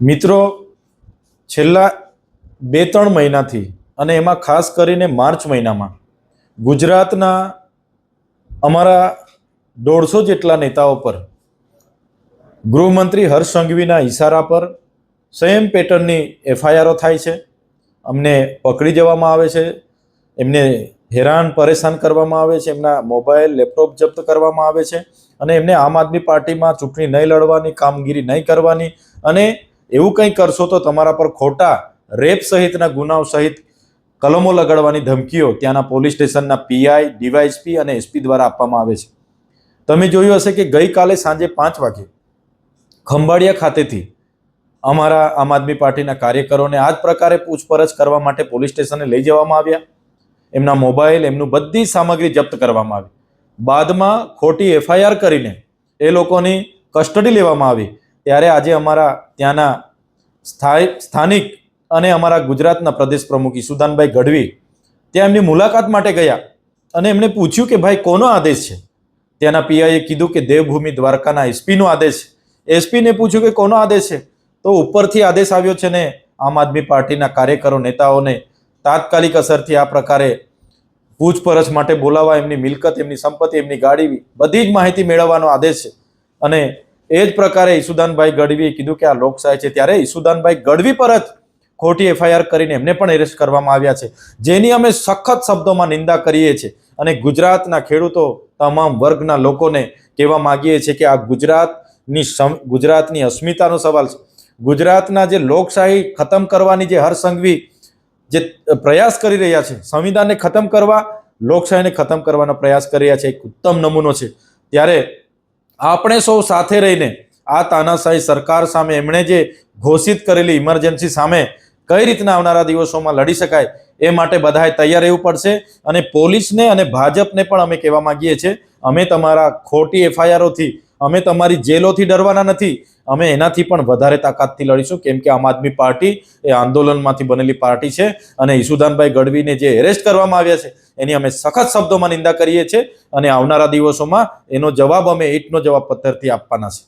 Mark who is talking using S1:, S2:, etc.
S1: મિત્રો, છેલ્લા 2-3 મહિનાથી અને એમાં ખાસ કરીને માર્ચ મહિનામાં ગુજરાતના અમારા 150 જેટલા નેતાઓ પર ગૃહમંત્રી હર્ષ સંઘવીના ઇશારા પર સેમ પેટર્નની એફઆઈઆરો થાય છે. અમને પકડી જવામાં આવે છે, એમને હેરાન પરેશાન કરવામાં આવે છે, એમના મોબાઈલ લેપટોપ જપ્ત કરવામાં આવે છે અને એમને આમ આદમી પાર્ટીમાં ચૂંટણી નહીં લડવાની, કામગીરી નહીં કરવાની અને એવું કંઈ કરશો તો તમારા પર ખોટા રેપ સહિતના ગુનાઓ સહિત કલમો લગાડવાની ધમકીઓ ત્યાંના પોલીસ સ્ટેશનના પીઆઈ, ડીવાયએસપી અને એસપી દ્વારા આપવામાં આવે છે. તમે જોયું હશે કે ગઈકાલે સાંજે 5 વાગે ખંભાળિયા ખાતેથી અમારા આમ આદમી પાર્ટીના કાર્યકરોને આ જ પ્રકારે પૂછપરછ કરવા માટે પોલીસ સ્ટેશને લઈ જવામાં આવ્યા. એમના મોબાઈલ, એમનું બધી સામગ્રી જપ્ત કરવામાં આવી. બાદમાં ખોટી એફઆઈઆર કરીને એ લોકોની કસ્ટડી લેવામાં આવી. ત્યારે આજે અમારા ત્યાંના સ્થાનિક અને અમારા ગુજરાતના પ્રદેશ પ્રમુખ ઈસુદાનભાઈ ગઢવી ત્યાં એમની મુલાકાત માટે ગયા અને એમણે પૂછ્યું કે ભાઈ કોનો આદેશ છે? ત્યાંના પીઆઈએ કીધું કે દેવભૂમિ દ્વારકાના એસપીનો આદેશ છે. એસપીને પૂછ્યું કે કોનો આદેશ છે? તો ઉપરથી આદેશ આવ્યો છે ને આમ આદમી પાર્ટીના કાર્યકરો, નેતાઓને તાત્કાલિક અસરથી આ પ્રકારે પૂછપરછ માટે બોલાવવા, એમની મિલકત, એમની સંપત્તિ, એમની ગાડી, બધી જ માહિતી મેળવવાનો આદેશ છે. અને એ જ પ્રકારે ઈસુદાનભાઈ ગઢવીએ કીધું કે આ લોકશાહી છે. ત્યારે ઈસુદાનભાઈ ગઢવી પર જ ખોટી એફઆઈઆર કરીને એમને પણ એરેસ્ટ કરવામાં આવ્યા છે, જેની અમે સખત શબ્દોમાં નિંદા કરીએ છીએ અને ગુજરાતના ખેડૂતો, તમામ વર્ગના લોકોને કહેવા માંગીએ છીએ કે આ ગુજરાતની અસ્મિતાનો સવાલ છે. ગુજરાતના જે લોકશાહી ખતમ કરવાની જે હર્ષ સંઘવી જે પ્રયાસ કરી રહ્યા છે, સંવિધાનને ખતમ કરવા, લોકશાહીને ખતમ કરવાનો પ્રયાસ કરી રહ્યા છે, એક ઉત્તમ નમૂનો છે. ત્યારે આપણે સૌ સાથે રહીને આ તાનાશાહી સરકાર સામે, એમણે જે ઘોષિત કરેલી ઇમરજન્સી સામે કઈ રીતના આવનારા દિવસોમાં લડી શકાય એ માટે બધાએ તૈયાર રહેવું પડશે. અને પોલીસને અને ભાજપને પણ અમે કહેવા માંગીએ છીએ, અમે તમારા ખોટી એફઆઈઆરોથી, અમે તમારી જેલોથી ડરવાના નથી, અમે એનાથી પણ વધારે તાકાતથી લડીશું. કેમ કે આમ આદમી પાર્ટી એ આંદોલનમાંથી બનેલી પાર્ટી છે અને ઈસુદાનભાઈ ગઢવીને જે એરેસ્ટ કરવામાં આવ્યા છે એની અમે સખત શબ્દોમાં નિંદા કરીએ છીએ અને આવનારા દિવસોમાં એનો જવાબ અમે ઈંટનો જવાબ પથ્થરથી આપવાના છે.